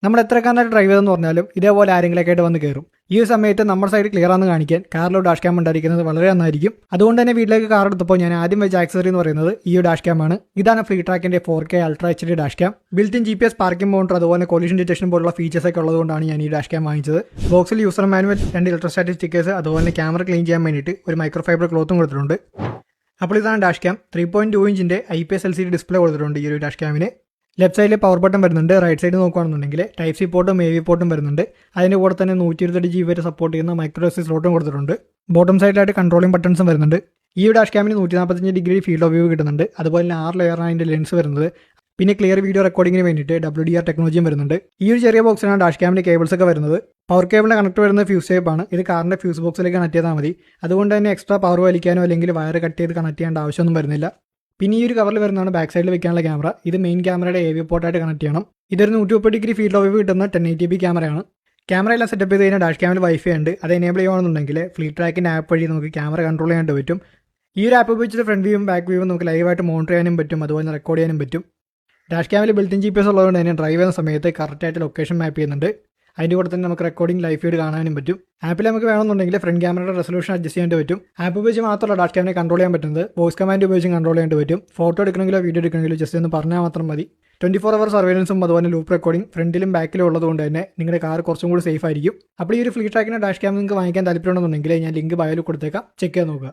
നമ്മൾ എത്ര കാലമായിട്ട് ഡ്രൈവ് ചെയ്തെന്ന് പറഞ്ഞാലും ഇതേപോലെ ആരെങ്കിലൊക്കെ ആയിട്ട് വന്ന് കയറും. ഈ ഒരു സമയത്ത് നമ്മുടെ സൈഡ് ക്ലിയർ ആണെന്ന് കാണിക്കാൻ കാറിലോ ഡാഷ് ക്യാം ഉണ്ടായിരിക്കുന്നത് വളരെ നന്നായിരിക്കും. അതുകൊണ്ട് തന്നെ വീട്ടിലേക്ക് കാർ എടുത്തപ്പോൾ ഞാൻ ആദ്യം വെച്ച ആക്സസറി എന്ന് പറയുന്നത് ഈ ഡാഷ് ക്യാം ആണ്. ഇതാണ് ഫ്ലീട്രാക്കിന്റെ 4K ultra HD dash cam. Built in GPS parking monitor അതുപോലെ കൊളിഷൻ ഡിറ്റക്ഷൻ പോലുള്ള ഫീച്ചേഴ്സ് ഒക്കെ ഉള്ളതുകൊണ്ടാണ് ഞാൻ ഈ ഡാഷ് ക്യാം വാങ്ങിച്ചത്. ബോക്സിൽ യൂസർ മാനുവൽ, 2 ഇലക്ട്രോസ്റ്റാറ്റിക് സ്റ്റിക്കേഴ്സ് അതുപോലെ ക്യാമറ ക്ലീൻ ചെയ്യാൻ വേണ്ടിയിട്ട് ഒരു മൈക്രോഫൈബർ ക്ലോത്തും കൊടുത്തിട്ടുണ്ട്. അപ്പോൾ ഇതാണ് dash cam. 3.2 ഇഞ്ചിന്റെ IPS LCD display കൊടുത്തിട്ടുണ്ട് ഈ ഒരു ഡാഷ് ക്യാമിന്. ലെഫ്റ്റ് സൈഡിൽ പവർ ബട്ടൺ വരുന്നുണ്ട്. റൈറ്റ് സൈഡ് നോക്കുകയാണെന്നുണ്ടെങ്കിൽ ടൈപ്പ് സി പോർട്ടും AV പോർട്ടും വരുന്നുണ്ട്. അതിൻ്റെ കൂടെ തന്നെ 128GB വരെ സപ്പോർട്ട് ചെയ്യുന്ന മൈക്രോ SD സ്ലോട്ടും കൊടുത്തിട്ടുണ്ട്. ബോട്ടം സൈഡിലായിട്ട് കൺട്രോളിംഗ് ബട്ടൺസും വരുന്നുണ്ട്. ഈ ഡാഷ് ക്യാമിന് 145 ഫീൽഡ് ഓഫ് വ്യൂ കിട്ടുന്നുണ്ട്. അതുപോലെ തന്നെ 6 ലെയറാണ് അതിൻ്റെ ലെൻസ് വരുന്നത്. പിന്നെ ക്ലിയർ വീഡിയോ റെക്കോർഡിങ്ങിന് വേണ്ടിയിട്ട് WDR ടെക്നോളജിയും വരുന്നുണ്ട്. ഈ ഒരു ചെറിയ ബോക്സിനാണ് ഡാഷ് ക്യാമിൻ്റെ കേബിൾസ് ഒക്കെ വരുന്നത്. പവർ കേബിളിൻ്റെ കണക്ട് വരുന്നത് ഫ്യൂസ് ടൈപ്പ് ആണ്. ഇത് കാറിൻ്റെ ഫ്യൂസ് ബോക്സിലേക്ക് കണക്ട് ചെയ്താൽ മതി. അതുകൊണ്ട് തന്നെ എക്സ്ട്രാ പവർ വലിക്കാനോ അല്ലെങ്കിൽ വയർ കട്ട് ചെയ്ത് കണക്ട് ചെയ്യേണ്ട ആവശ്യമൊന്നും വരുന്നില്ല. പിന്നെ ഈ ഒരു കവറിൽ വരുന്നതാണ് ബാക്ക് സൈഡിൽ വെക്കാനുള്ള ക്യാമറ. ഇത് മെയിൻ ക്യാമറയുടെ AV പോർട്ടായിട്ട് കണക്ട് ചെയ്യണം. ഇതൊരു 130° ഫീൽഡ് ഓഫ് വ്യൂ കിട്ടുന്ന 1080p ക്യാമറയാണ്. ക്യാമറ എല്ലാം സെറ്റപ്പ് ചെയ്ത് കഴിഞ്ഞാൽ ഡാഷ് ക്യാമിൽ വൈഫൈ ഉണ്ട്. അത് എനേബിൾ ചെയ്യുകയാണെന്നുണ്ടെങ്കിൽ ഫ്ലീട്രാക്കിൻ്റെ ആപ്പ് വഴി നമുക്ക് ക്യാമറ കൺട്രോൾ ചെയ്യാനായിട്ട് പറ്റും. ഈ ഒരു ആപ്പ് ഉപയോഗിച്ചിട്ട് ഫ്രണ്ട് വ്യൂവും ബാക്ക് വ്യൂവും നമുക്ക് ലൈവായിട്ട് മോണിറ്റർ ചെയ്യാനും പറ്റും. അതുപോലെ റെക്കോർഡ് ചെയ്യാനും പറ്റും. ഡാഷ് ക്യാമിൽ ബിൽറ്റ് ഇൻ GPS ഉള്ളതുകൊണ്ട് തന്നെ ഡ്രൈവ് ചെയ്യുന്ന സമയത്ത് കറക്റ്റായിട്ട് ലൊക്കേഷൻ മാപ്പ് ചെയ്യുന്നുണ്ട്. അതിൻ്റെ കൂടെ തന്നെ നമുക്ക് റെക്കോർഡിംഗ് ലൈവ് ഫീഡ് കാണാനും പറ്റും. ആപ്പിൽ നമുക്ക് വേണമെന്നുണ്ടെങ്കിൽ ഫ്രണ്ട് ക്യാമറയുടെ റെസൊല്യൂഷൻ അഡ്ജസ്റ്റ് ചെയ്യാൻ പറ്റും. ആപ്പ് ഉപയോഗിച്ച് മാത്രമല്ല ഡാഷ് ക്യാമിനെ കൺട്രോൾ ചെയ്യാൻ പറ്റുന്നത്. വോയിസ് കമാൻഡ് ഉപയോഗിച്ച് കൺട്രോൾ ചെയ്യാൻ പറ്റും. ഫോട്ടോ എടുക്കണമെങ്കിലോ വീഡിയോ എടുക്കണമെങ്കിലോ ജസ്റ്റ് ഒന്ന് പറഞ്ഞാൽ മാത്രം മതി. 24 hour സർവൈലൻസും അതുപോലെ ലൂപ്പ് റെക്കോർഡിംഗ് ഫ്രണ്ടിലും ബാക്കിലും ഉള്ളതുകൊണ്ട് തന്നെ നിങ്ങളുടെ കാർ കുറച്ചും കൂടി സേഫ് ആയിരിക്കും. അപ്പോൾ ഈ ഒരു ഫ്ലീട്രാക്കിൻ്റെ ഡാഷ് ക്യാം നിങ്ങൾക്ക് വാങ്ങിക്കാൻ താല്പര്യമുണ്ടെന്നുണ്ടെങ്കിൽ ഞാൻ ലിങ്ക് ബയോയിൽ കൊടുത്തേക്കാം. ചെക്ക് ചെയ്ത് നോക്കുക.